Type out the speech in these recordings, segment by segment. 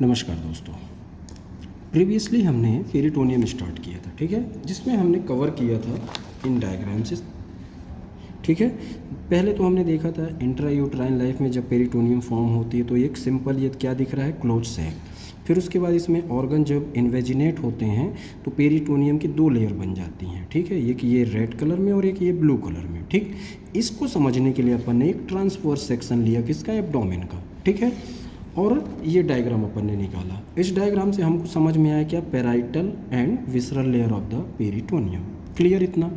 नमस्कार दोस्तों। प्रीवियसली हमने पेरिटोनियम स्टार्ट किया था, ठीक है, जिसमें हमने कवर किया था इन डायग्राम से, ठीक है। पहले तो हमने देखा था इंट्रायूट्राइन लाइफ में जब पेरिटोनियम फॉर्म होती है तो एक सिंपल ये क्या दिख रहा है, क्लोज सैक। फिर उसके बाद इसमें ऑर्गन जब इन्वेजिनेट होते हैं तो पेरिटोनियम की दो लेयर बन जाती हैं, ठीक है, एक ये रेड कलर में और एक ये ब्लू कलर में, ठीक। इसको समझने के लिए अपन ने एक ट्रांसवर्स सेक्शन लिया किसका, एब्डोमेन का, ठीक है। और ये डायग्राम अपन ने निकाला। इस डायग्राम से हमको समझ में आया क्या, parietal and visceral layer of the peritoneum. Clear इतना।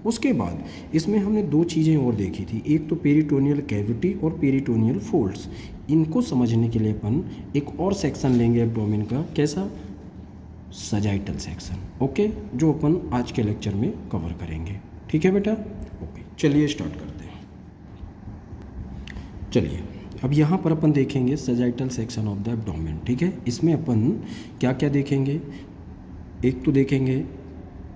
उसके बाद इसमें हमने दो चीज़ें और देखी थी, एक तो पेरिटोनियल कैविटी और पेरिटोनियल फोल्ड्स। इनको समझने के लिए अपन एक और सेक्शन लेंगे एब्डोमेन का, कैसा, सजाइटल सेक्शन, ओके, जो अपन आज के लेक्चर में कवर करेंगे, ठीक है बेटा, ओके। चलिए स्टार्ट करते हैं। चलिए अब यहाँ पर अपन देखेंगे sagittal section of the abdomen, ठीक है। इसमें अपन क्या क्या देखेंगे, एक तो देखेंगे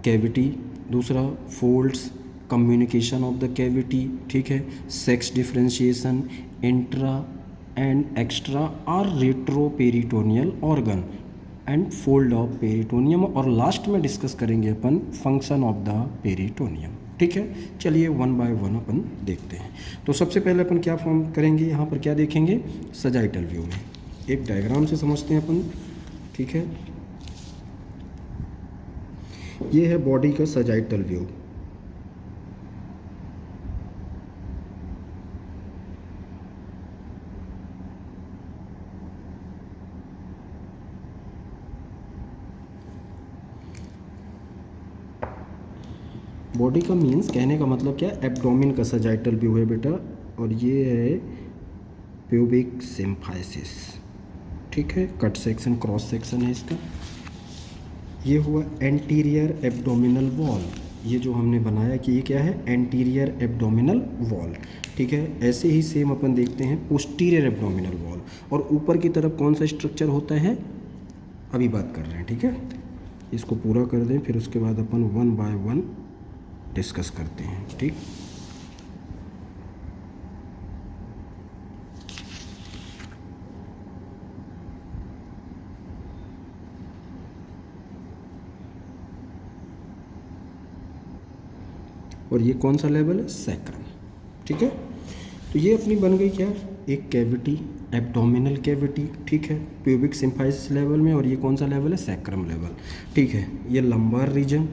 कैविटी, दूसरा folds, communication of the cavity, ठीक है, sex differentiation, intra and extra और retroperitoneal organ and fold of peritoneum, और लास्ट में डिस्कस करेंगे अपन फंक्शन ऑफ द पेरिटोनियम, ठीक है। चलिए वन बाय वन अपन देखते हैं। तो सबसे पहले अपन क्या फॉर्म करेंगे, यहाँ पर क्या देखेंगे, सजाइटल व्यू में एक डायग्राम से समझते हैं अपन, ठीक है। ये है बॉडी का सजाइटल व्यू। बॉडी का मीन्स कहने का मतलब क्या, एब्डोमेन का सजाइटल व्यू है बेटा, और ये है प्यूबिक सिम्फाइसिस, ठीक है, कट सेक्शन, क्रॉस सेक्शन है इसका। ये हुआ एंटीरियर एब्डोमिनल वॉल, ये जो हमने बनाया कि ये क्या है, एंटीरियर एब्डोमिनल वॉल, ठीक है। ऐसे ही सेम अपन देखते हैं पोस्टीरियर एब्डोमिनल वॉल, और ऊपर की तरफ कौन सा स्ट्रक्चर होता है, अभी बात कर रहे हैं, ठीक है। इसको पूरा कर दें, फिर उसके बाद अपन वन बाय वन डिस्कस करते हैं, ठीक। और ये कौन सा लेवल है, सैक्रम, ठीक है। तो ये अपनी बन गई क्या, एक कैविटी, एब्डोमिनल कैविटी, ठीक है, प्यूबिक सिम्फाइसिस लेवल में, और ये कौन सा लेवल है, सैक्रम लेवल, ठीक है। ये लंबार रीजन,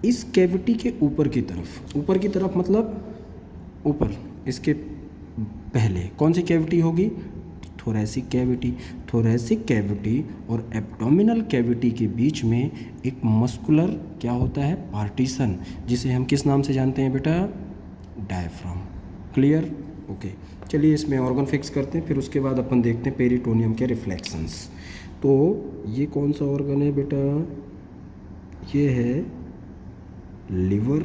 इस कैविटी के ऊपर की तरफ मतलब ऊपर, इसके पहले कौन सी कैविटी होगी, थोरैसिक कैविटी। थोरैसिक कैविटी और एब्डोमिनल कैविटी के बीच में एक मस्कुलर क्या होता है, पार्टीशन, जिसे हम किस नाम से जानते हैं बेटा, डायफ्राम। Clear, okay. चलिए इसमें ऑर्गन फिक्स करते हैं, फिर उसके बाद अपन देखते हैं पेरिटोनियम के रिफ्लेक्शंस। तो ये कौन सा ऑर्गन है बेटा, ये है लिवर।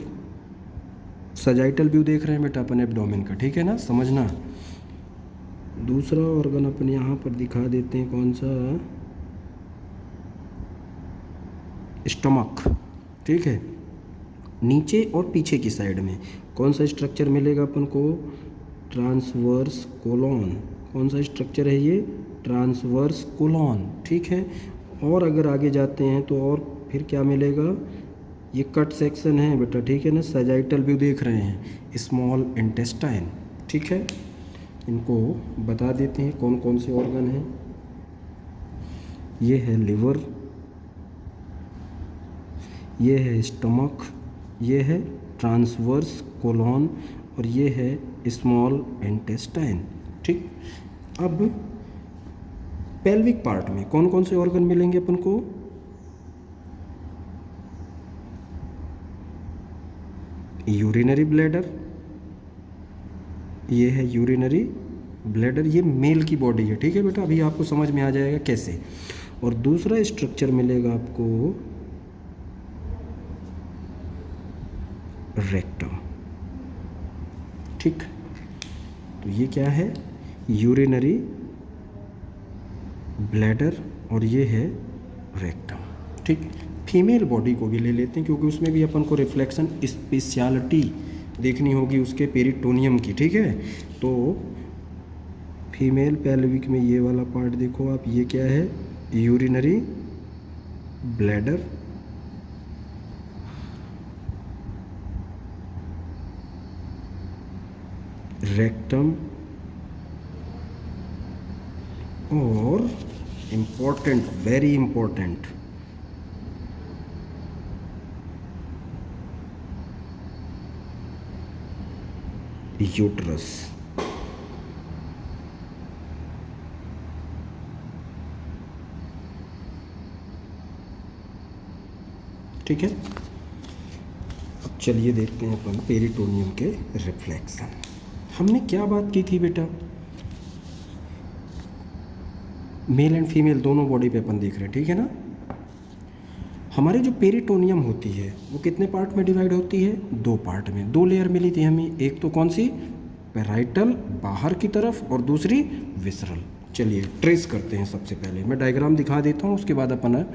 सजाइटल व्यू देख रहे हैं बेटा अपन एब्डोमेन का, ठीक है ना, समझना। दूसरा ऑर्गन अपन यहाँ पर दिखा देते हैं, कौन सा, स्टमक, ठीक है। नीचे और पीछे की साइड में कौन सा स्ट्रक्चर मिलेगा अपन को, ट्रांसवर्स कोलॉन। कौन सा स्ट्रक्चर है ये, ट्रांसवर्स कोलॉन, ठीक है। और अगर आगे जाते हैं तो और फिर क्या मिलेगा, ये कट सेक्शन है बेटा, ठीक है ना। सजाइटल व्यू देख रहे हैं, स्मॉल इंटेस्टाइन, ठीक है। इनको बता देते हैं कौन कौन से ऑर्गन हैं। ये है लिवर, ये है स्टमक, ये है ट्रांसवर्स कोलॉन, और ये है स्मॉल इंटेस्टाइन, ठीक। अब पेल्विक पार्ट में कौन कौन से ऑर्गन मिलेंगे अपन को, यूरिनरी ब्लैडर, ये है यूरिनरी ब्लैडर, ये मेल की बॉडी है, ठीक है बेटा, अभी आपको समझ में आ जाएगा कैसे। और दूसरा स्ट्रक्चर मिलेगा आपको रेक्टम, ठीक। तो ये क्या है, यूरिनरी ब्लैडर, और ये है रेक्टम, ठीक। फीमेल बॉडी को भी ले लेते हैं क्योंकि उसमें भी अपन को रिफ्लेक्शन स्पेशलिटी देखनी होगी उसके पेरिटोनियम की, ठीक है। तो फीमेल पेल्विक में ये वाला पार्ट देखो आप, ये क्या है, यूरिनरी ब्लैडर। रेक्टम और इम्पोर्टेंट, वेरी इम्पोर्टेंट, यूट्रस। ठीक है, अब चलिए देखते हैं अपन पेरिटोनियम के रिफ्लेक्शन। हमने क्या बात की थी बेटा, मेल एंड फीमेल दोनों बॉडी पे अपन देख रहे हैं, ठीक है ना। हमारे जो पेरिटोनियम होती है वो कितने पार्ट में डिवाइड होती है, 2 पार्ट में। 2 लेयर मिली थी हमें, एक तो कौन सी, पेराइटल बाहर की तरफ, और दूसरी विसरल। चलिए ट्रेस करते हैं। सबसे पहले मैं डायग्राम दिखा देता हूँ, उसके बाद अपन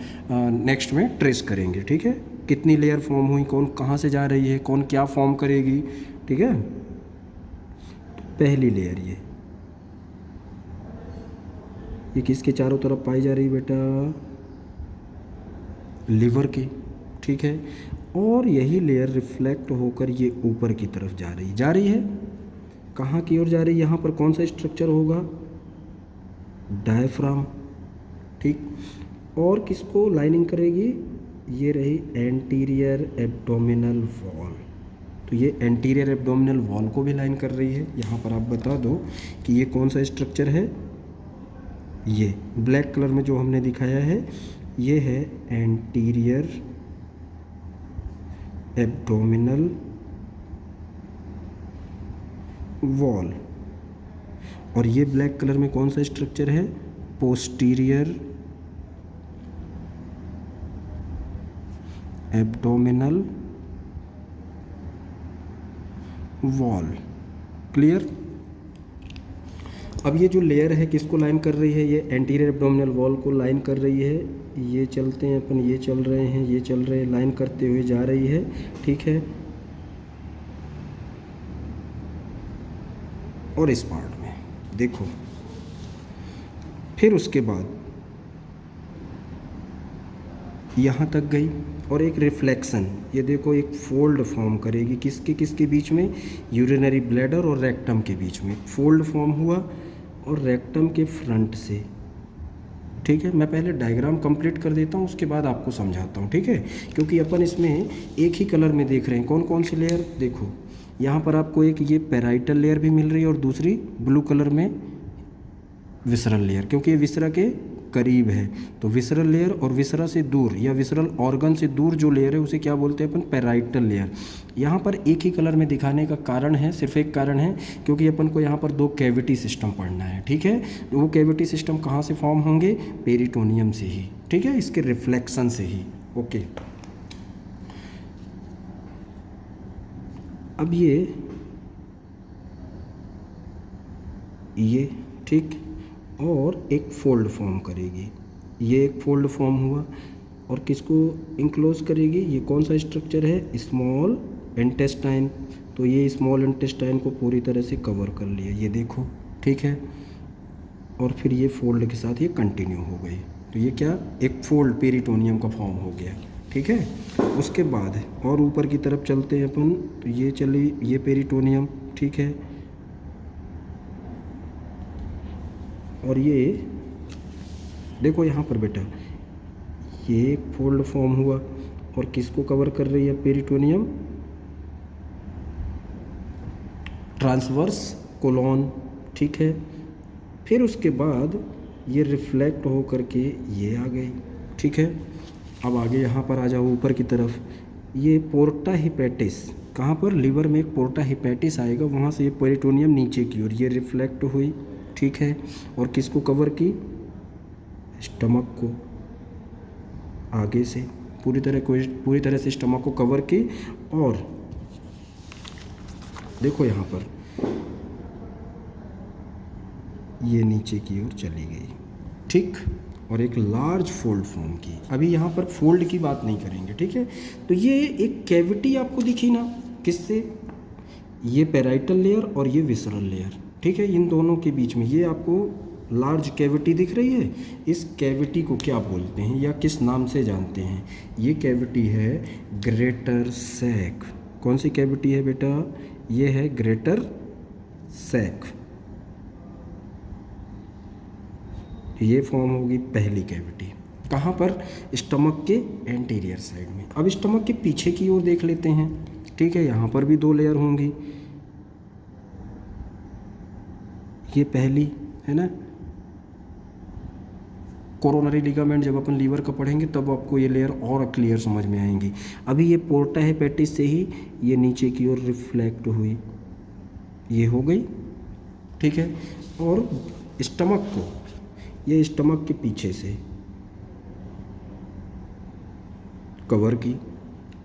नेक्स्ट में ट्रेस करेंगे, ठीक है। कितनी लेयर फॉर्म हुई, कौन कहाँ से जा रही है, कौन क्या फॉर्म करेगी, ठीक है। तो पहली लेयर ये किसके चारों तरफ पाई जा रही है बेटा, लिवर की, ठीक है। और यही लेयर रिफ्लेक्ट होकर ये ऊपर की तरफ जा रही है। कहाँ की ओर जा रही है, यहाँ पर कौन सा स्ट्रक्चर होगा, डायफ्राम, ठीक। और किसको लाइनिंग करेगी, ये रही एंटीरियर एब्डोमिनल वॉल। तो ये एंटीरियर एब्डोमिनल वॉल को भी लाइन कर रही है। यहाँ पर आप बता दो कि ये कौन सा स्ट्रक्चर है, ये ब्लैक कलर में जो हमने दिखाया है ये है एंटीरियर एब्डोमिनल वॉल। और ये ब्लैक कलर में कौन सा स्ट्रक्चर है, पोस्टीरियर एब्डोमिनल वॉल। क्लियर। अब ये जो लेयर है किसको लाइन कर रही है, ये एंटीरियर एब्डोमिनल वॉल को लाइन कर रही है। ये चलते हैं अपन, ये चल रहे हैं, ये चल रहे हैं, लाइन करते हुए जा रही है, ठीक है। और इस पार्ट में देखो, फिर उसके बाद यहाँ तक गई और एक रिफ्लेक्शन, ये देखो एक फोल्ड फॉर्म करेगी, किसके किसके बीच में, यूरिनरी ब्लैडर और रेक्टम के बीच में फोल्ड फॉर्म हुआ, और रेक्टम के फ्रंट से, ठीक है। मैं पहले डायग्राम कंप्लीट कर देता हूँ, उसके बाद आपको समझाता हूँ, ठीक है। क्योंकि अपन इसमें एक ही कलर में देख रहे हैं। कौन कौन सी लेयर, देखो यहाँ पर आपको एक ये पेराइटल लेयर भी मिल रही है और दूसरी ब्लू कलर में विसरल लेयर, क्योंकि ये विसरा के करीब है। तो विसरल लेयर और विसरा से दूर या विसरल ऑर्गन से दूर जो लेयर है उसे क्या बोलते हैं अपन, पेराइटल लेयर। यहाँ पर एक ही कलर में दिखाने का कारण है, सिर्फ एक कारण है, क्योंकि अपन को यहाँ पर 2 कैविटी सिस्टम पढ़ना है, ठीक है। वो कैविटी सिस्टम कहाँ से फॉर्म होंगे, पेरिटोनियम से ही, ठीक है, इसके रिफ्लेक्शन से ही। ओके, अब ये ठीक, और एक फोल्ड फॉर्म करेगी, ये एक फोल्ड फॉर्म हुआ, और किसको इंक्लोज करेगी, ये कौन सा स्ट्रक्चर है, स्मॉल इंटेस्टाइन। तो ये स्मॉल इंटेस्टाइन को पूरी तरह से कवर कर लिया, ये देखो, ठीक है। और फिर ये फोल्ड के साथ ये कंटिन्यू हो गई, तो ये क्या, एक फोल्ड पेरिटोनियम का फॉर्म हो गया, ठीक है। उसके बाद और ऊपर की तरफ चलते हैं अपन, तो ये चली, ये पेरिटोनियम, ठीक है। और ये देखो यहाँ पर बेटा, ये एक फोल्ड फॉर्म हुआ, और किसको कवर कर रही है, पेरिटोनियम, ट्रांसवर्स कोलोन, ठीक है। फिर उसके बाद ये रिफ्लेक्ट हो करके ये आ गई, ठीक है। अब आगे यहाँ पर आ जाओ ऊपर की तरफ, ये पोर्टा हिपैटिस, कहाँ पर, लिवर में एक पोर्टा हिपैटिस आएगा, वहाँ से ये पेरिटोनियम नीचे की ओर ये रिफ्लेक्ट हुई, ठीक है। और किसको कवर की, स्टमक को, आगे से पूरी तरह से स्टमक को कवर की। और देखो यहाँ पर ये नीचे की ओर चली गई, ठीक। और एक लार्ज फोल्ड फॉर्म की। अभी यहाँ पर फोल्ड की बात नहीं करेंगे, ठीक है। तो ये एक कैविटी आपको दिखी ना, किससे, ये पेराइटल लेयर और ये विसरल लेयर, ठीक है, इन दोनों के बीच में ये आपको लार्ज कैविटी दिख रही है। इस कैविटी को क्या बोलते हैं या किस नाम से जानते हैं? ये कैविटी है ग्रेटर सैक। कौन सी कैविटी है बेटा? ये है ग्रेटर सैक। ये फॉर्म होगी पहली कैविटी। कहाँ पर? स्टमक के एंटीरियर साइड में। अब स्टमक के पीछे की ओर देख लेते हैं। ठीक है, यहाँ पर भी 2 लेयर होंगी। ये पहली है ना, कोरोनरी लिगामेंट जब अपन लीवर का पढ़ेंगे तब आपको ये लेयर और क्लियर समझ में आएंगी। अभी ये पोर्टा हेपेटिस से ही ये नीचे की ओर रिफ्लेक्ट हुई, ये हो गई। ठीक है, और स्टमक को ये स्टमक के पीछे से कवर की।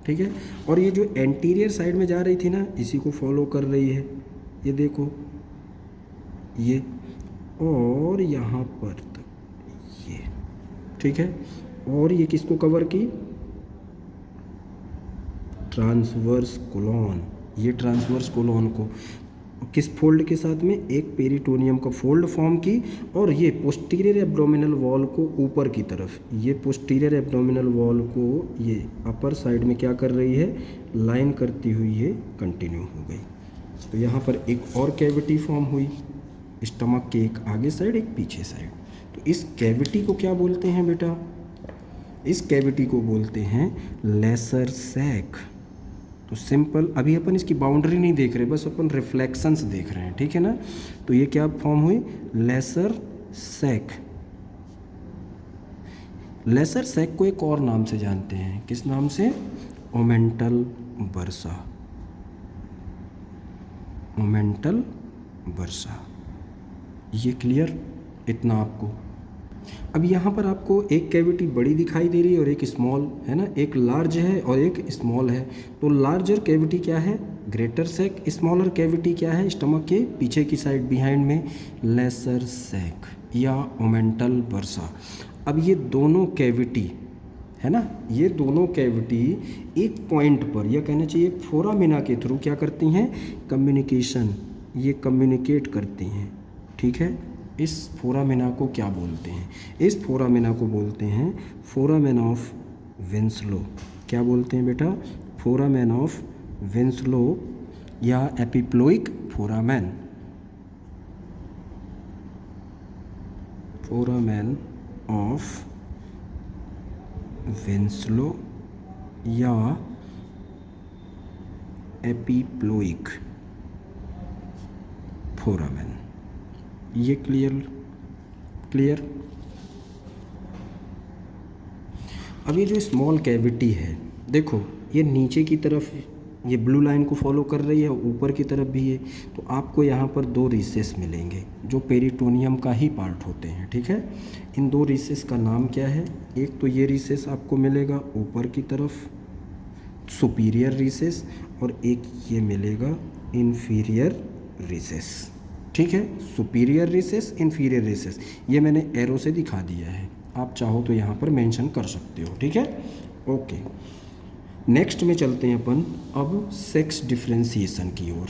ठीक है, और ये जो एंटीरियर साइड में जा रही थी ना, इसी को फॉलो कर रही है। ये देखो ये, और यहाँ पर तक ये। ठीक है, और ये किसको कवर की? Transverse colon. ये ट्रांसवर्स कोलॉन को किस फोल्ड के साथ में? एक पेरिटोनियम का फोल्ड फॉर्म की, और ये पोस्टीरियर एब्डोमिनल वॉल को ऊपर की तरफ, ये पोस्टीरियर एब्डोमिनल वॉल को ये अपर साइड में क्या कर रही है? लाइन करती हुई ये कंटिन्यू हो गई। तो यहाँ पर एक और कैविटी फॉर्म हुई, स्टमक के एक आगे साइड एक पीछे साइड। तो इस कैविटी को क्या बोलते हैं बेटा? इस कैविटी को बोलते हैं लेसर सैक। तो सिंपल, अभी अपन इसकी बाउंड्री नहीं देख रहे, बस अपन रिफ्लेक्शंस देख रहे हैं। ठीक है ना, तो ये क्या फॉर्म हुई? Laser sac. लेसर सैक को एक और नाम से जानते हैं। किस नाम से? ओमेंटल बर्सा। ओमेंटल बर्सा। ये क्लियर? इतना आपको। अब यहाँ पर आपको एक कैविटी बड़ी दिखाई दे रही है और एक स्मॉल है ना, एक लार्ज है और एक स्मॉल है। तो लार्जर कैविटी क्या है? Greater sac. स्मॉलर कैविटी क्या है? स्टमक के पीछे की साइड बिहाइंड में लेसर सैक या ओमेंटल बर्सा। अब ये दोनों कैविटी है ना, ये दोनों कैविटी एक पॉइंट पर, या कहना चाहिए एक फोरामिना के थ्रू क्या करती हैं? कम्युनिकेशन, ये कम्युनिकेट करती हैं। ठीक है, इस फोरामिना को क्या बोलते हैं? इस फोरामिना को बोलते हैं फोरामेन ऑफ विंसलो। क्या बोलते हैं बेटा? फोरामेन ऑफ विंसलो या epiploic foramen. Foramen of Winslow या एपिप्लोइक फोरामेन। ये क्लियर? अब ये जो स्मॉल कैविटी है, देखो ये नीचे की तरफ ये ब्लू लाइन को फॉलो कर रही है, ऊपर की तरफ भी है। तो आपको यहाँ पर 2 रिसेस मिलेंगे जो पेरिटोनियम का ही पार्ट होते हैं। ठीक है, इन 2 रिसेस का नाम क्या है? एक तो ये रिसेस आपको मिलेगा ऊपर की तरफ, सुपीरियर रिसेस, और एक ये मिलेगा इन्फीरियर रिसेस। ठीक है, सुपीरियर रिसेस, इन्फीरियर रिसेस, ये मैंने एरो से दिखा दिया है, आप चाहो तो यहाँ पर मेंशन कर सकते हो। ठीक है, ओके। नेक्स्ट में चलते हैं अपन अब सेक्स डिफ्रेंशिएशन की ओर।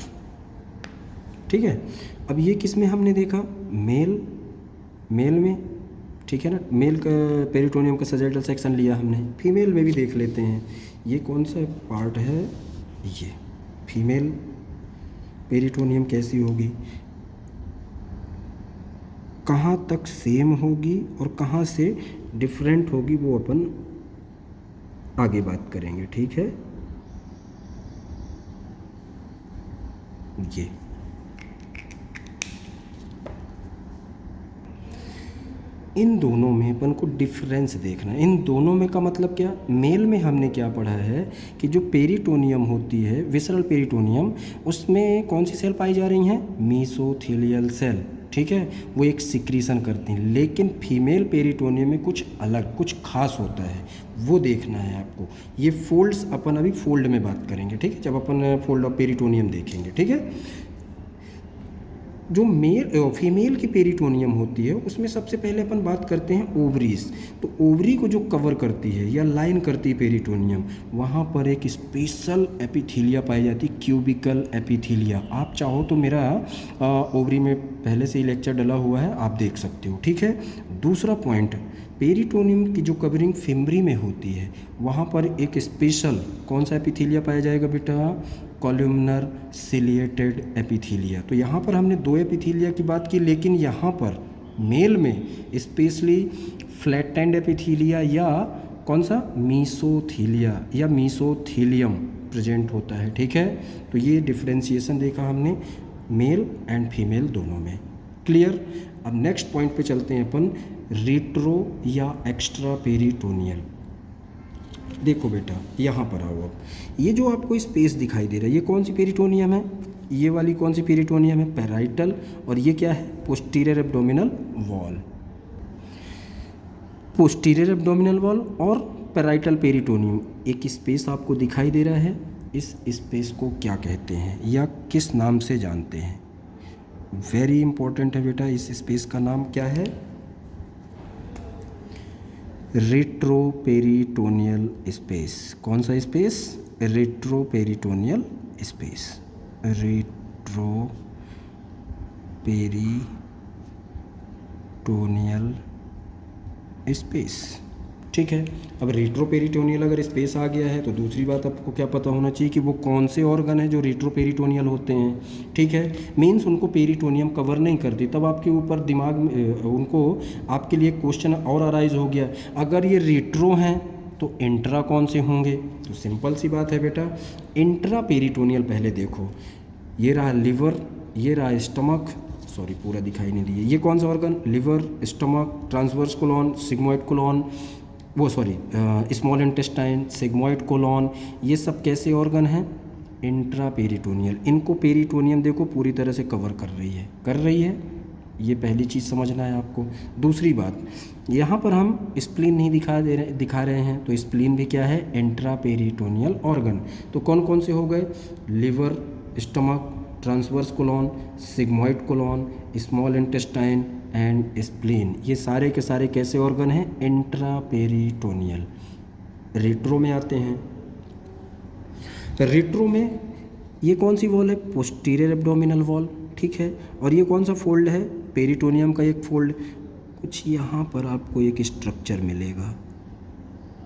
ठीक है, अब ये किस में हमने देखा? मेल में। ठीक है ना, मेल का पेरिटोनियम का सजेटल सेक्शन लिया हमने। फीमेल में भी देख लेते हैं, ये कौन सा पार्ट है? ये फीमेल पेरिटोनियम कैसी होगी, कहाँ तक सेम होगी और कहाँ से डिफरेंट होगी, वो अपन आगे बात करेंगे। ठीक है, ये इन दोनों में अपन को डिफरेंस देखना है। इन दोनों में का मतलब क्या? मेल में हमने क्या पढ़ा है कि जो पेरिटोनियम होती है, विसरल पेरिटोनियम, उसमें कौन सी सेल पाई जा रही हैं? मीसोथेलियल सेल। ठीक है, वो एक सिक्रीशन करती हैं। लेकिन फीमेल पेरिटोनियम में कुछ अलग, कुछ खास होता है, वो देखना है आपको। ये फोल्ड्स अपन अभी फोल्ड में बात करेंगे। ठीक है, जब अपन फोल्ड ऑफ पेरिटोनियम देखेंगे। ठीक है, जो फीमेल की पेरिटोनियम होती है उसमें सबसे पहले अपन बात करते हैं ओवरीज। तो ओवरी को जो कवर करती है या लाइन करती है पेरिटोनियम, वहाँ पर एक स्पेशल एपिथीलिया पाई जाती है, क्यूबिकल एपिथीलिया। आप चाहो तो मेरा ओवरी में पहले से ही लेक्चर डला हुआ है, आप देख सकते हो, ठीक है। दूसरा पॉइंट, पेरिटोनियम की जो कवरिंग फिमरी में होती है वहाँ पर एक स्पेशल कौन सा एपिथीलिया पाया जाएगा बेटा, कॉलमनर सिलिएटेड एपिथीलिया। तो यहाँ पर हमने दो एपिथीलिया की बात की, लेकिन यहाँ पर मेल में स्पेशली फ्लैटेंड एपिथीलिया या कौन सा, मीसोथीलिया या मीसोथीलियम प्रेजेंट होता है, ठीक है। तो ये डिफरेंशिएशन देखा हमने मेल एंड फीमेल दोनों में, क्लियर। अब नेक्स्ट पॉइंट पे चलते हैं अपन, रेट्रो या एक्स्ट्रा पेरिटोनियल। देखो बेटा यहाँ पर आओ, अब ये जो आपको स्पेस दिखाई दे रहा है ये कौन सी पेरिटोनियम है, ये वाली कौन सी पेरिटोनियम है, पैराइटल, और ये क्या है, posterior abdominal wall. Posterior abdominal wall और पैराइटल पेरिटोनियम, एक स्पेस आपको दिखाई दे रहा है, इस स्पेस को क्या कहते हैं या किस नाम से जानते हैं, वेरी इंपॉर्टेंट है बेटा, इस स्पेस का नाम क्या है, रेट्रोपेरिटोनियल स्पेस। कौन सा space, retroperitoneal space, retroperitoneal space, ठीक है। अब रेट्रोपेरिटोनियल अगर स्पेस आ गया है तो दूसरी बात आपको क्या पता होना चाहिए कि वो कौन से ऑर्गन है जो रेट्रोपेरिटोनियल होते हैं, ठीक है। मीन्स उनको पेरिटोनियम कवर नहीं करती, तब आपके ऊपर दिमाग में उनको आपके लिए क्वेश्चन और अराइज हो गया, अगर ये रेट्रो हैं तो इंट्रा कौन से होंगे। तो सिंपल सी बात है बेटा, इंट्रा पेरिटोनियल पहले देखो, ये रहा लिवर, ये रहा स्टमक, सॉरी पूरा दिखाई नहीं दिए, ये कौन सा organ, liver, stomach, transverse colon, sigmoid colon, वो sorry small intestine, sigmoid colon, ये सब कैसे ऑर्गन हैं, इंट्रा पेरिटोनियल। इनको पेरिटोनियम देखो पूरी तरह से कवर कर रही है, ये पहली चीज़ समझना है आपको। दूसरी बात, यहाँ पर हम स्प्लीन नहीं दिखा रहे हैं, तो स्प्लीन भी क्या है, इंट्रा पेरिटोनियल ऑर्गन। तो कौन कौन से हो गए, liver, stomach, transverse colon, sigmoid colon, small intestine and spleen, ये सारे के सारे कैसे ऑर्गन हैं, इंट्रा पेरिटोनियल। रेट्रो में आते हैं, तो रेट्रो में ये कौन सी वॉल है, पोस्टीरियर एब्डोमिनल वॉल, ठीक है। और ये कौन सा फोल्ड है, पेरिटोनियम का एक फोल्ड। कुछ यहाँ पर आपको एक स्ट्रक्चर मिलेगा,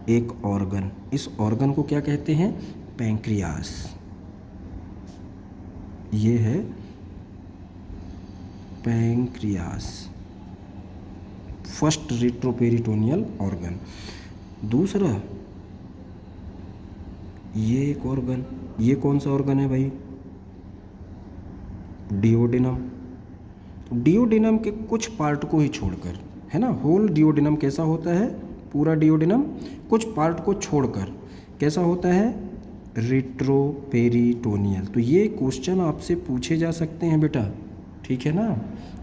एक ऑर्गन, इस ऑर्गन को क्या कहते हैं, पैंक्रियास। ये है पैंक्रियास, फर्स्ट रेट्रोपेरिटोनियल ऑर्गन। दूसरा ये एक ऑर्गन, ये कौन सा ऑर्गन है भाई, डिओडिनम। डिओडिनम के कुछ पार्ट को ही छोड़कर, है ना, होल डिओडिनम कैसा होता है, पूरा डिओडिनम कुछ पार्ट को छोड़कर कैसा होता है, रेट्रोपेरिटोनियल। तो ये क्वेश्चन आपसे पूछे जा सकते हैं बेटा, ठीक है ना,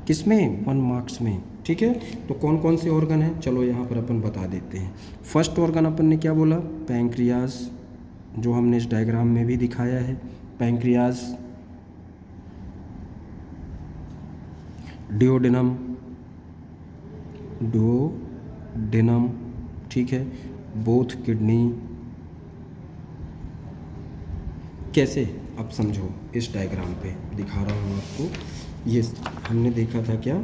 किसमें, 1 मार्क्स में, ठीक है। तो कौन कौन से ऑर्गन हैं, चलो यहाँ पर अपन बता देते हैं। फर्स्ट ऑर्गन अपन ने क्या बोला, पैंक्रियास, जो हमने इस डायग्राम में भी दिखाया है, पैंक्रियास, डिओडिनम, ठीक है, बोथ किडनी। कैसे, अब समझो, इस डायग्राम पे दिखा रहा हूँ आपको। ये हमने देखा था क्या,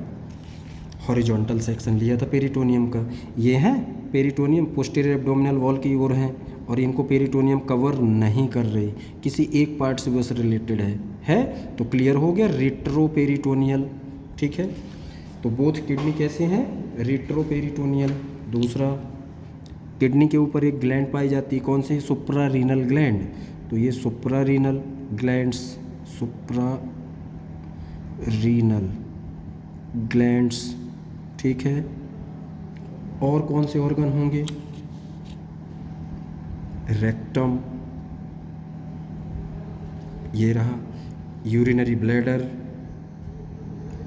हॉरिजॉन्टल सेक्शन लिया था पेरिटोनियम का, ये है पेरिटोनियम, पोस्टीरियर एब्डोमिनल वॉल की ओर हैं और इनको पेरिटोनियम कवर नहीं कर रही, किसी एक पार्ट से बस रिलेटेड है। तो क्लियर हो गया, रेट्रोपेरिटोनियल, ठीक है। तो बोथ किडनी कैसे हैं, रेट्रोपेरिटोनियल। दूसरा, किडनी के ऊपर एक ग्लैंड पाई जाती है, कौन सी, सुप्रारीनल ग्लैंड। तो ये सुप्रारीनल ग्लैंड्स, सुप्रारीनल ग्लैंड्स, ठीक है। और कौन से ऑर्गन होंगे, रेक्टम, ये रहा, urinary bladder,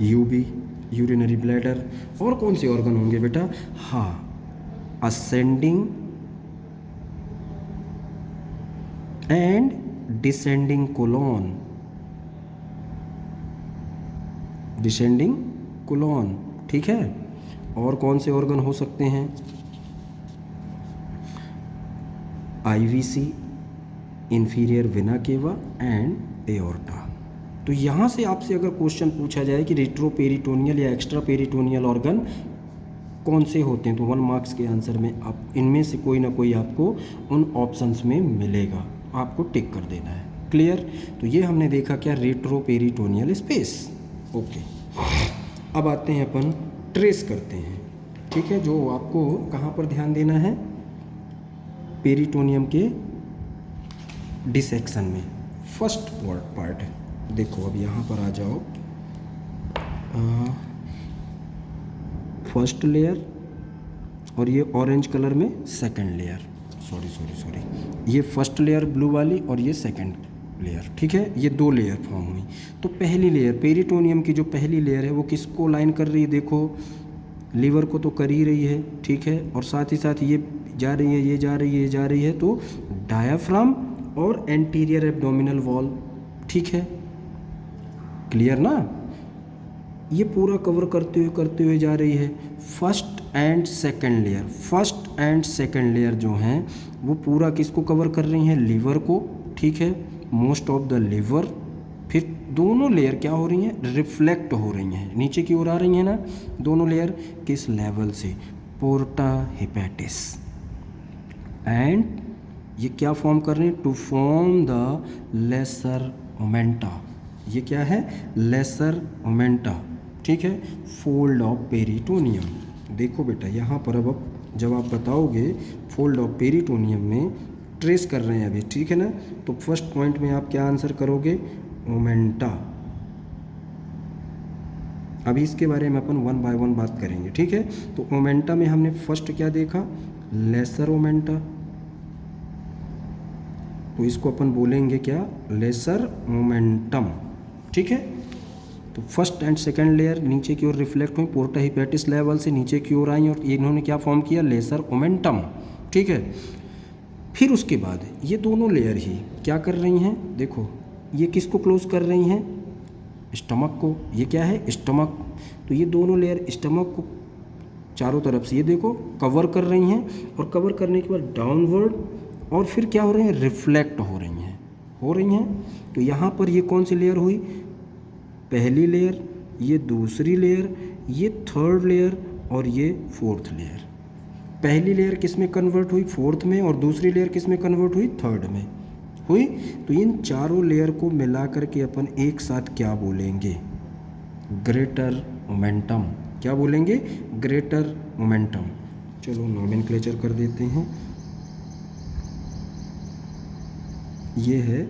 UB, urinary bladder. और कौन से ऑर्गन होंगे बेटा, हाँ, ascending and descending colon, descending colon, ठीक है। और कौन से ऑर्गन हो सकते हैं? IVC, inferior vena cava and aorta. तो यहाँ से आपसे अगर क्वेश्चन पूछा जाए कि रेट्रोपेरिटोनियल या एक्स्ट्रा पेरिटोनियल ऑर्गन कौन से होते हैं, तो 1 मार्क्स के आंसर में आप इनमें से कोई ना कोई आपको उन ऑप्शंस में मिलेगा, आपको टिक कर देना है। क्लियर? तो ये हमने देखा क्या, रेट्रोपेरिटोनियल स्पेस। ओके, अब आते हैं अपन ट्रेस करते हैं, ठीक है। जो आपको कहाँ पर ध्यान देना है, पेरिटोनियम के डिसेक्शन में फर्स्ट पार्ट है। देखो अब यहाँ पर आ जाओ, फर्स्ट लेयर और ये ऑरेंज कलर में सेकंड लेयर, सॉरी ये फर्स्ट लेयर ब्लू वाली और ये सेकंड लेयर, ठीक है। ये 2 लेयर फॉर्म हुई। तो पहली लेयर पेरिटोनियम की जो पहली लेयर है वो किसको लाइन कर रही है? देखो लीवर को तो कर ही रही है, ठीक है, और साथ ही साथ ये जा रही है, ये जा रही है, ये जा रही है, तो डायाफ्राम और एंटीरियर एब्डोमिनल वॉल, ठीक है। क्लियर ना? ये पूरा कवर करते हुए जा रही है। फर्स्ट एंड सेकंड लेयर जो हैं वो पूरा किसको कवर कर रही हैं? लीवर को, ठीक है, मोस्ट ऑफ द लीवर। फिर दोनों लेयर क्या हो रही हैं? रिफ्लेक्ट हो रही हैं, नीचे की ओर आ रही हैं ना दोनों लेयर। किस लेवल से? पोर्टा हेपेटिस। एंड ये क्या फॉर्म कर रही हैं? To form the lesser omenta. ये क्या है? लेसर ओमेंटा, ठीक है, फोल्ड ऑफ पेरिटोनियम। देखो बेटा यहाँ पर अब जब आप बताओगे फोल्ड ऑफ पेरिटोनियम में ट्रेस कर रहे हैं अभी, ठीक है ना, तो फर्स्ट पॉइंट में आप क्या आंसर करोगे? ओमेंटा। अभी इसके बारे में अपन 1 बाय 1 बात करेंगे, ठीक है। तो ओमेंटा में हमने फर्स्ट क्या देखा? लेसर ओमेंटा। तो इसको अपन बोलेंगे क्या? लेसर मोमेंटम, ठीक है। तो फर्स्ट एंड सेकंड लेयर नीचे की ओर रिफ्लेक्ट हुई, पोर्टा हिपेटिस लेवल से नीचे की ओर आई और इन्होंने क्या फॉर्म किया? लेसर ओमेंटम, ठीक है। फिर उसके बाद ये दोनों लेयर ही क्या कर रही हैं? देखो ये किसको क्लोज कर रही हैं? स्टमक को। ये क्या है? स्टमक। तो ये दोनों लेयर स्टमक को चारों तरफ से ये देखो कवर कर रही हैं, और कवर करने के बाद डाउनवर्ड, और फिर क्या हो रही हैं? रिफ्लेक्ट हो रही हैं। तो यहाँ पर ये कौन सी लेयर हुई? पहली लेयर, ये दूसरी लेयर, ये थर्ड लेयर और ये फोर्थ लेयर। पहली लेयर किस में कन्वर्ट हुई? फोर्थ में। और दूसरी लेयर किस में कन्वर्ट हुई? थर्ड में हुई। तो इन चारों लेयर को मिला करके अपन एक साथ क्या बोलेंगे? Greater momentum. क्या बोलेंगे? Greater momentum. चलो नोमेनक्लेचर कर देते हैं। ये है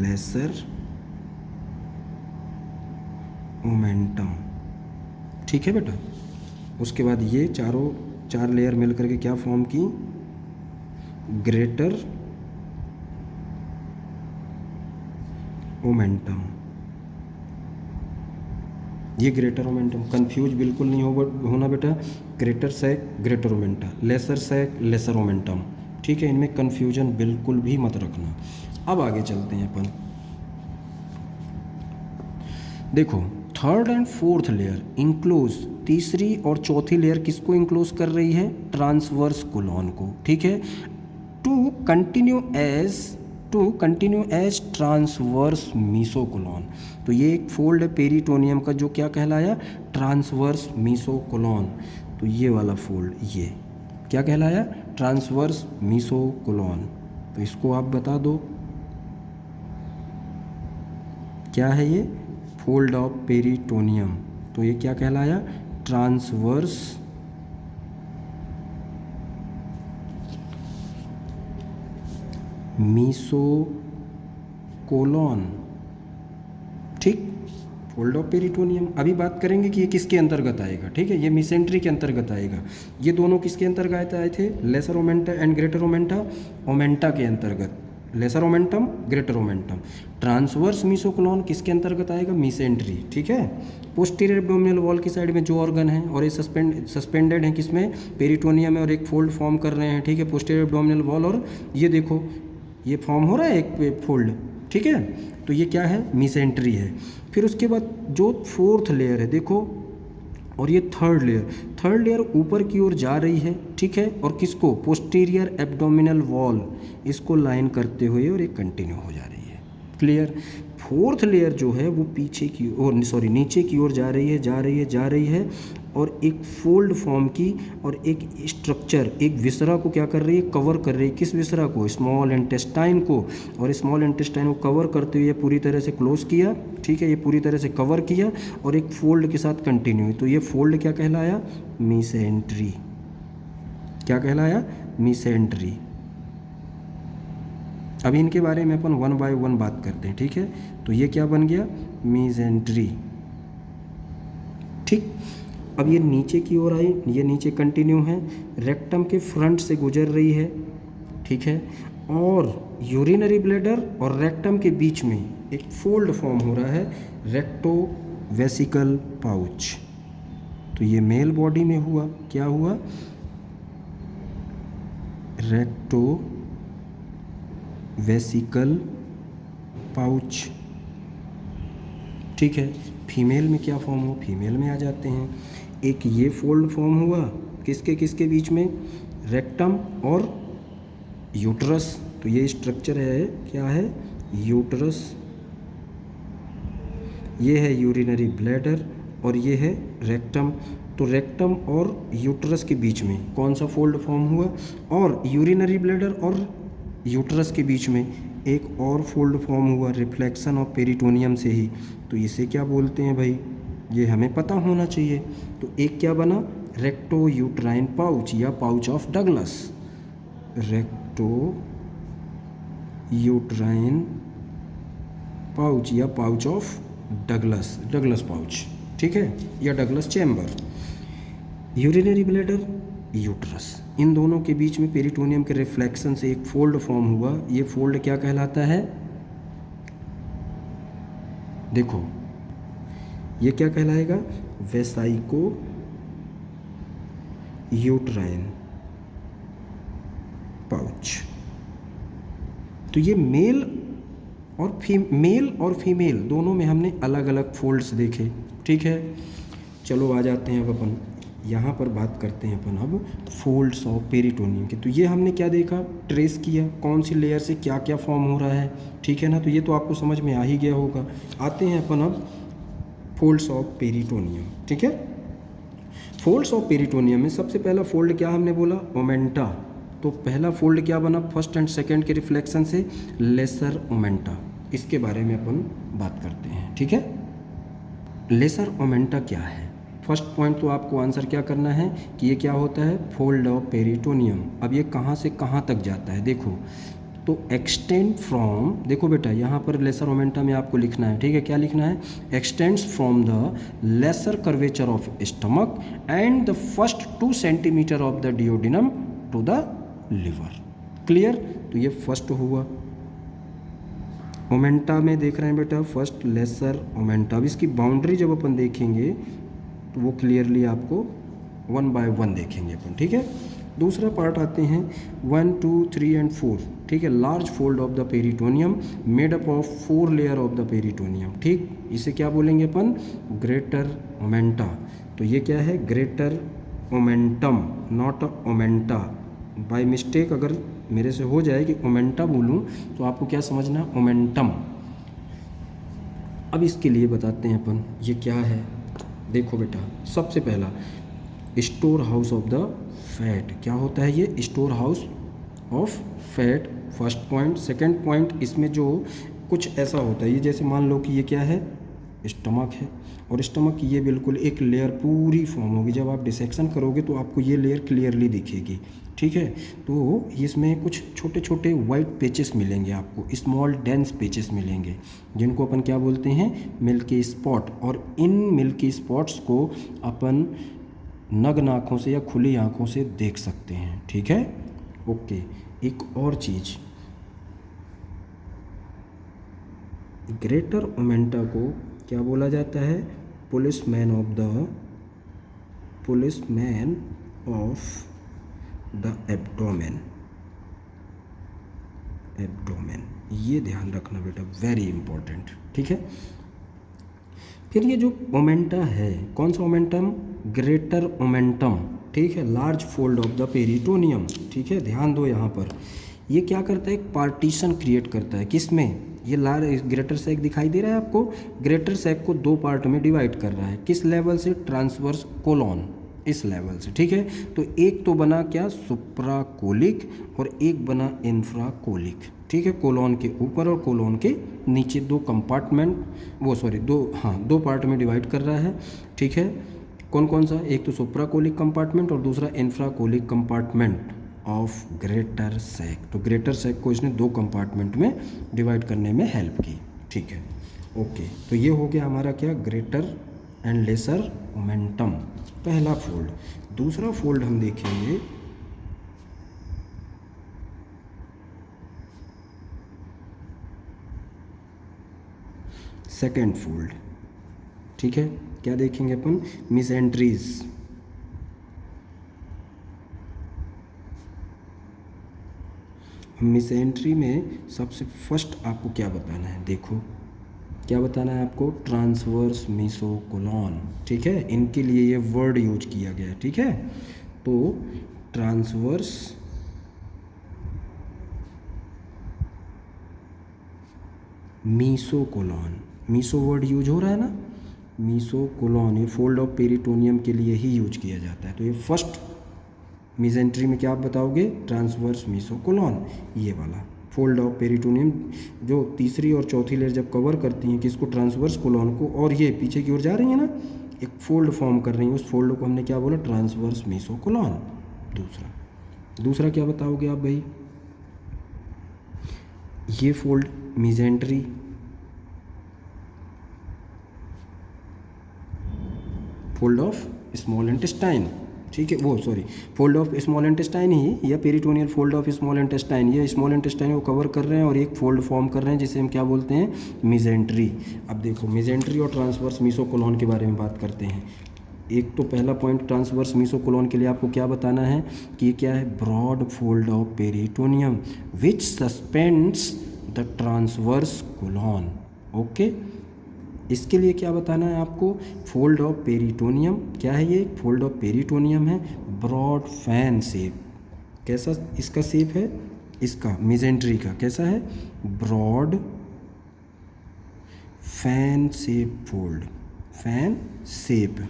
लेसर मोमेंटम, ठीक है बेटा। उसके बाद ये चार लेयर मिल करके क्या फॉर्म की? Greater momentum. ये ग्रेटर मोमेंटम, कंफ्यूज बिल्कुल नहीं होना बेटा। Greater sac, greater momenta, lesser sac, lesser momentum, ठीक है। इनमें कंफ्यूजन बिल्कुल भी मत रखना। अब आगे चलते हैं अपन। देखो third and fourth layer enclose, तीसरी और चौथी लेयर किसको इंक्लोज कर रही है? ट्रांसवर्स कोलॉन को, ठीक है। To continue as transverse mesocolon. तो ये एक फोल्ड है पेरिटोनियम का जो क्या कहलाया? Transverse mesocolon. तो ये वाला फोल्ड ये क्या कहलाया? Transverse mesocolon. तो इसको आप बता दो क्या है ये? Fold of peritoneum. तो ये क्या कहलाया? ट्रांसवर्स मीसोकोलॉन, ठीक। Fold of peritoneum. अभी बात करेंगे कि ये किसके अंतर्गत आएगा, ठीक है। ये मिसेंट्री के अंतर्गत आएगा। ये दोनों किसके अंतर्गत आए थे? Lesser omenta and greater omenta. Omenta के अंतर्गत lesser omentum, greater omentum. Transverse mesocolon किसके अंतर्गत आएगा? मिसेंट्री, ठीक है। पोस्टीरियर एब्डोमिनल वॉल की साइड में जो ऑर्गन है और ये सस्पेंडेड है किसमें? पेरिटोनियम में, और एक फोल्ड फॉर्म कर रहे हैं, ठीक है, पोस्टीरियर एब्डोमिनल वॉल। और ये देखो ये फॉर्म हो रहा है एक फोल्ड, ठीक है। तो ये क्या है, मीसेंट्री है। फिर उसके बाद जो फोर्थ लेयर है देखो, और ये थर्ड लेयर ऊपर की ओर जा रही है, ठीक है, और किसको, पोस्टीरियर एब्डोमिनल वॉल, इसको लाइन करते हुए और एक कंटिन्यू हो जा रही है। क्लियर। फोर्थ लेयर जो है वो पीछे की ओर, नीचे की ओर जा रही है और एक फोल्ड फॉर्म की और एक स्ट्रक्चर, एक विसरा को क्या कर रही है, कवर कर रही है। किस विसरा को, स्मॉल इंटेस्टाइन को। और स्मॉल इंटेस्टाइन को कवर करते हुए पूरी तरह से क्लोज किया, ठीक है, ये पूरी तरह से कवर किया और एक फोल्ड के साथ कंटिन्यू। तो ये फोल्ड क्या कहलाया, मीसेंट्री। क्या कहलाया, मीसेंट्री। अभी इनके बारे में अपन वन बाय वन बात करते हैं, ठीक है। तो ये क्या बन गया, मीसेंट्री, ठीक। अब ये नीचे की ओर आई, ये नीचे कंटिन्यू है, रेक्टम के फ्रंट से गुजर रही है, ठीक है, और यूरिनरी ब्लैडर और रेक्टम के बीच में एक फोल्ड फॉर्म हो रहा है, रेक्टो वेसिकल पाउच। तो ये मेल बॉडी में हुआ, क्या हुआ, रेक्टो वेसिकल पाउच, ठीक है। फीमेल में क्या फॉर्म हो, फीमेल में आ जाते हैं। एक ये फोल्ड फॉर्म हुआ, किसके बीच में, रेक्टम और यूट्रस। तो ये स्ट्रक्चर है, क्या है, यूट्रस। ये है यूरिनरी ब्लैडर और ये है रेक्टम। तो रेक्टम और यूट्रस के बीच में कौन सा फोल्ड फॉर्म हुआ, और यूरिनरी ब्लैडर और यूट्रस के बीच में एक और फोल्ड फॉर्म हुआ, रिफ्लेक्शन ऑफ पेरिटोनियम से ही। तो इसे क्या बोलते हैं भाई, ये हमें पता होना चाहिए। तो एक क्या बना, रेक्टो यूट्राइन पाउच या pouch of Douglas, recto uterine pouch या पाउच ऑफ डगलस पाउच, ठीक है, या Douglas chamber. Urinary bladder, uterus, इन दोनों के बीच में पेरिटोनियम के रिफ्लेक्शन से एक फोल्ड फॉर्म हुआ। ये फोल्ड क्या कहलाता है, देखो ये क्या कहलाएगा, वेसाइको यूट्राइन पाउच। तो ये मेल और फीमेल दोनों में हमने अलग अलग फोल्ड्स देखे, ठीक है। चलो आ जाते हैं अब अपन यहाँ पर बात करते हैं अपन अब फोल्ड्स ऑफ पेरिटोनियम के। तो ये हमने क्या देखा, ट्रेस किया कौन सी लेयर से क्या क्या फॉर्म हो रहा है, ठीक है ना। तो ये तो आपको समझ में आ ही गया होगा। आते हैं अपन अब फोल्ड्स ऑफ पेरिटोनियम, ठीक है। फोल्ड्स ऑफ पेरिटोनियम में सबसे पहला फोल्ड क्या हमने बोला, ओमेंटा। तो पहला फोल्ड क्या बना, फर्स्ट एंड सेकंड के रिफ्लेक्शन से लेसर ओमेंटा। इसके बारे में अपन बात करते हैं, ठीक है। लेसर ओमेंटा क्या है, फर्स्ट पॉइंट तो आपको आंसर क्या करना है कि ये क्या होता है, फोल्ड ऑफ पेरिटोनियम। अब ये कहाँ से कहाँ तक जाता है, देखो तो एक्सटेंड फ्रॉम, देखो बेटा यहाँ पर लेसर ओमेंटा में आपको लिखना है, ठीक है, क्या लिखना है, extends from the lesser curvature of stomach and the first 2 centimetre of the duodenum to the liver. Clear. तो ये फर्स्ट हुआ, ओमेंटा में देख रहे हैं बेटा, फर्स्ट लेसर ओमेंटा। अब इसकी बाउंड्री जब अपन देखेंगे तो वो क्लियरली आपको 1 बाय 1 देखेंगे अपन, ठीक है। दूसरा पार्ट आते हैं 1, 2, 3 एंड 4, ठीक है। Large fold of the peritoneum made up of 4 layer of the peritoneum, ठीक। इसे क्या बोलेंगे अपन, ग्रेटर ओमेंटा। तो ये क्या है, greater omentum, not omenta. By mistake अगर मेरे से हो जाए कि ओमेंटा बोलूँ तो आपको क्या समझना, ओमेंटम। अब इसके लिए बताते हैं अपन ये क्या है। देखो बेटा, सबसे पहला store house of the fat. क्या होता है ये, store house of fat, first point. Second point, इसमें जो कुछ ऐसा होता है, ये जैसे मान लो कि ये क्या है, स्टमक है, और स्टमक की ये बिल्कुल एक लेयर पूरी फॉर्म होगी। जब आप डिसेक्शन करोगे तो आपको ये लेयर क्लियरली दिखेगी, ठीक है। तो इसमें कुछ छोटे छोटे वाइट पेचेस मिलेंगे आपको, स्मॉल डेंस पेचेस मिलेंगे, जिनको अपन क्या बोलते हैं, मिल्की स्पॉट। और इन मिल्की स्पॉट्स को अपन नग्न आँखों से या खुली आँखों से देख सकते हैं, ठीक है, ओके। एक और चीज़, ग्रेटर ओमेंटा को क्या बोला जाता है, policeman of the abdomen. Abdomen, ये ध्यान रखना बेटा, वेरी इंपॉर्टेंट, ठीक है। फिर ये जो ओमेंटा है, कौन सा ओमेंटम, ग्रेटर ओमेंटम, ठीक है, large fold of the peritoneum, ठीक है, ध्यान दो यहाँ पर। ये क्या करता है, एक पार्टीशन क्रिएट करता है, किसमें, ये ग्रेटर सैक दिखाई दे रहा है आपको, ग्रेटर सैक को दो पार्ट में डिवाइड कर रहा है, किस लेवल से, ट्रांसवर्स कोलॉन, इस लेवल से, ठीक है। तो एक तो बना क्या, सुप्राकोलिक, और एक बना इंफ्राकोलिक, ठीक है, कोलॉन के ऊपर और कोलॉन के नीचे दो कंपार्टमेंट, दो पार्ट में डिवाइड कर रहा है, ठीक है। कौन कौन सा, एक तो सुप्राकोलिक कंपार्टमेंट और दूसरा इंफ्राकोलिक कंपार्टमेंट ऑफ ग्रेटर सैक। तो ग्रेटर सैक को इसने दो कंपार्टमेंट में डिवाइड करने में हेल्प की, ठीक है, ओके। तो ये हो गया हमारा क्या, ग्रेटर एंड लेसर ओमेंटम, पहला फोल्ड। दूसरा फोल्ड हम देखेंगे, सेकेंड फोल्ड, ठीक है। क्या देखेंगे अपन, मिसेंट्रीज, मिसेंट्री में सबसे फर्स्ट आपको क्या बताना है, देखो क्या बताना है आपको, ट्रांसवर्स मीसोकोलॉन, ठीक है, इनके लिए ये वर्ड यूज किया गया है, ठीक है। तो ट्रांसवर्स मीसोकोलॉन, मीसो वर्ड यूज हो रहा है ना, मीसोकोलॉन, ये फोल्ड ऑफ पेरिटोनियम के लिए ही यूज किया जाता है। तो ये फर्स्ट मिसेंट्री में क्या आप बताओगे, ट्रांसवर्स मीसोकोलॉन, ये वाला फोल्ड ऑफ पेरिटोनियम, जो तीसरी और चौथी लेयर जब कवर करती हैं किसको, ट्रांसवर्स कोलॉन को, और ये पीछे की ओर जा रही है ना, एक फोल्ड फॉर्म कर रही है, उस फोल्ड को हमने क्या बोला, ट्रांसवर्स मीसोकोलॉन। दूसरा क्या बताओगे आप भाई, ये fold mesentery, fold of small intestine, ठीक है, वो sorry, fold of small intestine ही, या peritoneal fold of small intestine, ये स्मॉल इंटेस्टाइन को कवर कर रहे हैं और एक फोल्ड फॉर्म कर रहे हैं जिसे हम क्या बोलते हैं, मिसेंट्री। अब देखो मिसेंट्री और ट्रांसवर्स मीसोकोलॉन के बारे में बात करते हैं। एक तो पहला पॉइंट ट्रांसवर्स मीसोकोलॉन के लिए आपको क्या बताना है कि ये क्या है, broad fold of peritoneum which suspends the transverse colon, okay. इसके लिए क्या बताना है आपको, फोल्ड ऑफ पेरिटोनियम, क्या है ये, फोल्ड ऑफ पेरिटोनियम है, ब्रॉड फैन शेप, कैसा इसका शेप है, इसका मिसेंट्री का कैसा है, broad fan shape fold, fan shape.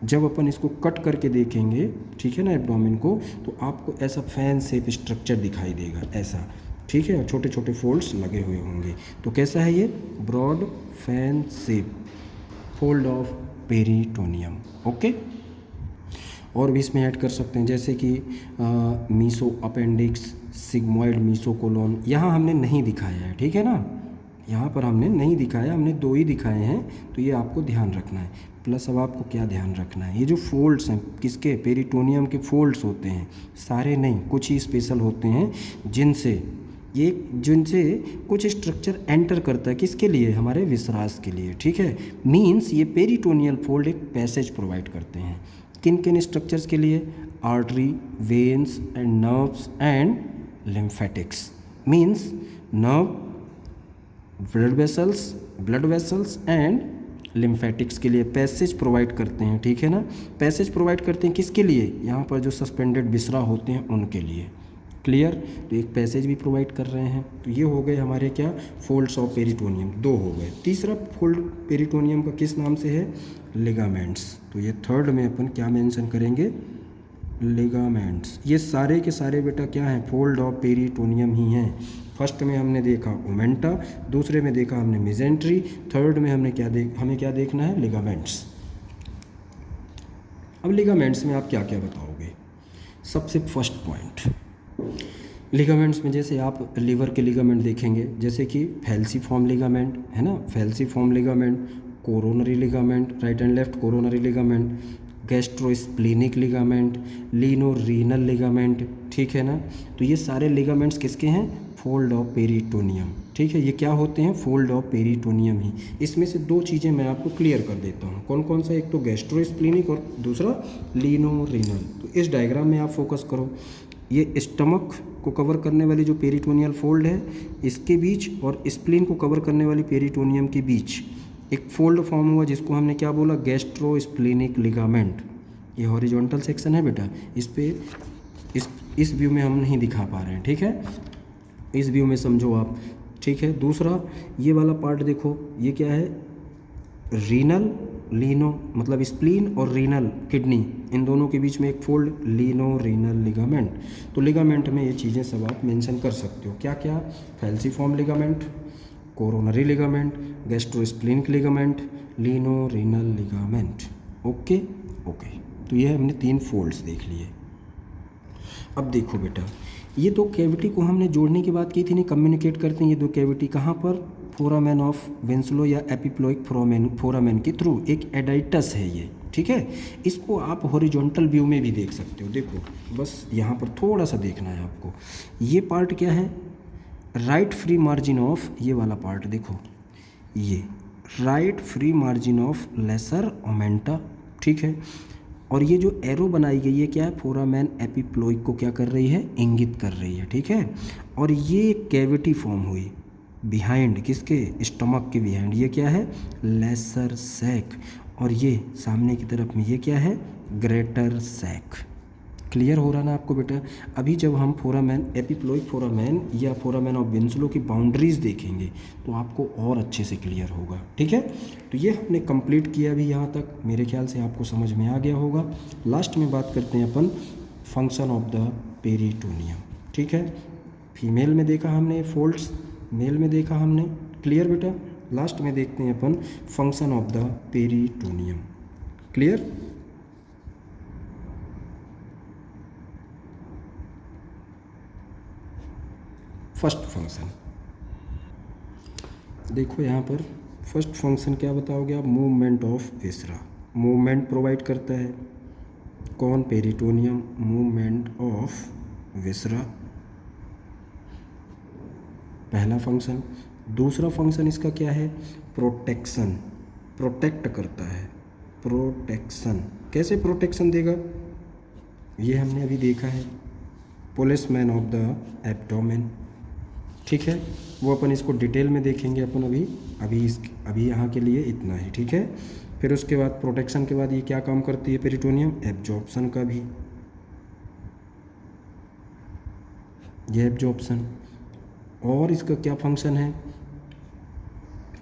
जब अपन इसको कट करके देखेंगे, ठीक है ना, एब्डोमेन को, तो आपको ऐसा फैन शेप स्ट्रक्चर दिखाई देगा, ऐसा, ठीक है, छोटे छोटे फोल्ड्स लगे हुए होंगे। तो कैसा है ये, broad fan shape fold of peritoneum, okay. और भी इसमें ऐड कर सकते हैं, जैसे कि मीसो अपेंडिक्स, सिग्मोइड मीसोकोलॉन, यहाँ हमने नहीं दिखाया है, ठीक है ना, यहाँ पर हमने नहीं दिखाया, हमने दो ही दिखाए हैं, तो ये आपको ध्यान रखना है। प्लस अब आपको क्या ध्यान रखना है, ये जो फोल्ड्स हैं किसके, पेरिटोनियम के फोल्ड्स होते हैं, सारे नहीं, कुछ ही स्पेशल होते हैं जिनसे कुछ स्ट्रक्चर एंटर करता है, किसके लिए, हमारे विश्रास के लिए, ठीक है। मीन्स ये पेरिटोनियल फोल्ड एक पैसेज प्रोवाइड करते हैं, किन किन स्ट्रक्चर्स के लिए, artery, veins and nerves and lymphatics, means nerve, blood vessels and lymphatics के लिए पैसेज प्रोवाइड करते हैं, ठीक है ना। पैसेज प्रोवाइड करते हैं किसके लिए, यहाँ पर जो सस्पेंडेड विसरा होते हैं उनके लिए, क्लियर। तो एक पैसेज भी प्रोवाइड कर रहे हैं। तो ये हो गए हमारे क्या, फोल्ड्स ऑफ पेरिटोनियम, दो हो गए। तीसरा फोल्ड पेरिटोनियम का किस नाम से है, लिगामेंट्स। तो ये थर्ड में अपन क्या मेंशन करेंगे, लिगामेंट्स। ये सारे के सारे बेटा क्या हैं, फोल्ड ऑफ पेरिटोनियम ही हैं। फर्स्ट में हमने देखा ओमेंटा, दूसरे में देखा हमने मिसेंट्री, थर्ड में हमें क्या देखना है, लिगामेंट्स। अब लिगामेंट्स में आप क्या क्या बताओगे, सबसे फर्स्ट पॉइंट, लिगामेंट्स में जैसे आप लीवर के लिगामेंट देखेंगे, जैसे कि फैल्सीफॉर्म लिगामेंट है ना, falciform ligament, coronary ligament, right and left coronary ligament, gastrosplenic ligament, lienorenal ligament, ठीक है ना। तो ये सारे लिगामेंट्स किसके हैं, फोल्ड ऑफ पेरिटोनियम, ठीक है। ये क्या होते हैं, फोल्ड ऑफ पेरिटोनियम ही। इसमें से दो चीज़ें मैं आपको क्लियर कर देता हूँ, कौन कौन सा, एक तो गैस्ट्रोस्प्लीनिक और दूसरा लीनो-रीनल। तो इस डायग्राम में आप फोकस करो, ये स्टमक को कवर करने वाली जो पेरिटोनियल फोल्ड है इसके बीच और स्प्लीन को कवर करने वाली पेरिटोनियम के बीच एक फोल्ड फॉर्म हुआ जिसको हमने क्या बोला, गैस्ट्रोस्प्लेनिक लिगामेंट। ये हॉरिजॉन्टल सेक्शन है बेटा, इस पे इस व्यू में हम नहीं दिखा पा रहे हैं, ठीक है, इस व्यू में समझो आप, ठीक है। दूसरा ये वाला पार्ट देखो, ये क्या है, रीनल लीनो, मतलब स्प्लीन और रीनल किडनी, इन दोनों के बीच में एक फोल्ड, लीनो रीनल लिगामेंट। तो लिगामेंट में ये चीज़ें सब आप मेंशन कर सकते हो, क्या क्या, falciform ligament, coronary ligament, gastrosplenic ligament, lienorenal ligament. Okay okay, तो ये हमने 3 फोल्ड्स देख लिए। अब देखो बेटा, ये 2 कैविटी को हमने जोड़ने की बात की थी, नहीं कम्युनिकेट करते हैं ये 2 कैविटी कहाँ पर, फोरामेन ऑफ विंसलो या एपिप्लोइक फोरामेन के थ्रू, एक एडाइटस है ये, ठीक है। इसको आप हॉरिजॉन्टल व्यू में भी देख सकते हो, देखो बस यहाँ पर थोड़ा सा देखना है आपको। ये पार्ट क्या है, राइट फ्री मार्जिन ऑफ, ये वाला पार्ट देखो, ये right free margin of lesser omenta, ठीक है। और ये जो एरो बनाई गई है क्या है, फोरामेन एपिप्लोइक को क्या कर रही है, इंगित कर रही है, ठीक है। और ये कैविटी फॉर्म हुई बिहाइंड, किसके, स्टमक के बिहाइंड, ये क्या है, लेसर सैक, और ये सामने की तरफ में ये क्या है, ग्रेटर सैक। क्लियर हो रहा ना आपको बेटा। अभी जब हम फोरामेन एपिप्लोइक फोरामेन या फोरामेन ऑफ विंसलो की बाउंड्रीज देखेंगे तो आपको और अच्छे से क्लियर होगा, ठीक है। तो ये हमने कंप्लीट किया अभी यहाँ तक, मेरे ख्याल से आपको समझ में आ गया होगा। लास्ट में बात करते हैं अपन फंक्शन ऑफ द पेरिटोनियम, ठीक है। फीमेल में देखा हमने फोल्ड्स, मेल में देखा हमने, क्लियर बेटा। लास्ट में देखते हैं अपन function of the peritoneum, clear. First function देखो यहाँ पर, फर्स्ट फंक्शन क्या बताओगे आप, movement of viscera, movement provide करता है कौन, पेरिटोनियम, मूवमेंट ऑफ विसरा, पहला फंक्शन। दूसरा फंक्शन इसका क्या है, प्रोटेक्शन, प्रोटेक्ट करता है, प्रोटेक्शन, कैसे प्रोटेक्शन देगा, ये हमने अभी देखा है, पुलिसमैन ऑफ द एब्डोमेन, ठीक है। वो अपन इसको डिटेल में देखेंगे अपन अभी यहाँ के लिए इतना ही, ठीक है। फिर उसके बाद प्रोटेक्शन के बाद ये क्या काम करती है पेरिटोनियम, एब्जॉर्प्शन का भी, ये एब्जॉर्प्शन। और इसका क्या फंक्शन है,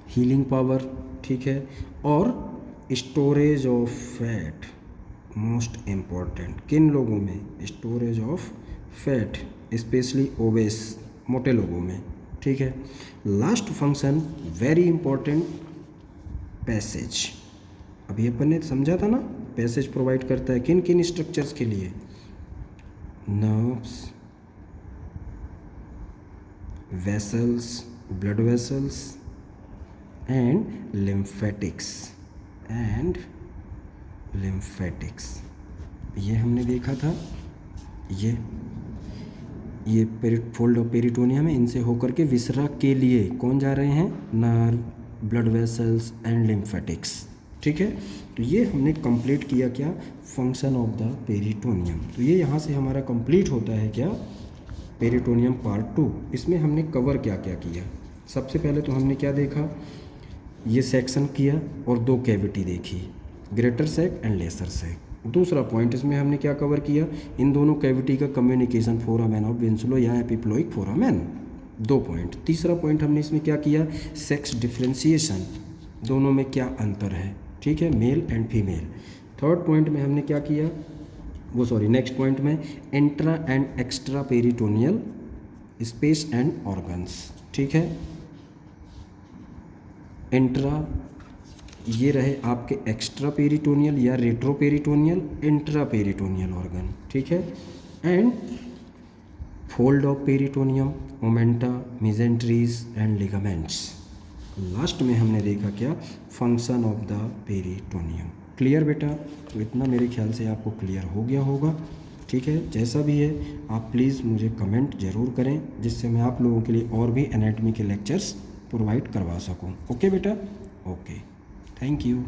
हीलिंग पावर, ठीक है। और storage of fat, most important, किन लोगों में, storage of fat, specially obese, मोटे लोगों में, ठीक है। Last function very important, passage. अभी अपन ने समझा था ना, पैसेज प्रोवाइड करता है किन किन स्ट्रक्चर्स के लिए, nerves, vessels, blood vessels and lymphatics, ये हमने देखा था। ये फोल्ड ऑफ पेरिटोनियम है, इनसे होकर के विसरा के लिए कौन जा रहे हैं, nerve, blood vessels and lymphatics, ठीक है। तो ये हमने कंप्लीट किया क्या, फंक्शन ऑफ द पेरिटोनियम। तो ये यहाँ से हमारा कंप्लीट होता है क्या, पेरिटोनियम पार्ट 2। इसमें हमने कवर क्या क्या किया, सबसे पहले तो हमने क्या देखा, ये सेक्शन किया और 2 कैविटी देखी, greater sac and lesser sac. दूसरा पॉइंट इसमें हमने क्या कवर किया, इन दोनों कैविटी का कम्युनिकेशन, फोरामेन ऑफ विंसलो या एपिप्लोइक फोरामेन, 2 पॉइंट। तीसरा पॉइंट हमने इसमें क्या किया, सेक्स डिफ्रेंशिएशन, दोनों में क्या अंतर है, ठीक है, male and female. Third point में हमने क्या किया, नेक्स्ट पॉइंट में intra and extra peritoneal space and organs, ठीक है। इंट्रा ये रहे आपके एक्स्ट्रा पेरिटोनियल या retroperitoneal, intraperitoneal organ, ठीक है। And fold of peritoneum, omenta, mesenteries and ligaments. Last में हमने देखा क्या, function of the peritoneum. Clear बेटा, तो इतना मेरे ख्याल से आपको क्लियर हो गया होगा, ठीक है। जैसा भी है आप प्लीज़ मुझे कमेंट ज़रूर करें, जिससे मैं आप लोगों के लिए और भी एनाटॉमी के लेक्चर्स प्रोवाइड करवा सकूं। ओके बेटा, ओके, थैंक यू।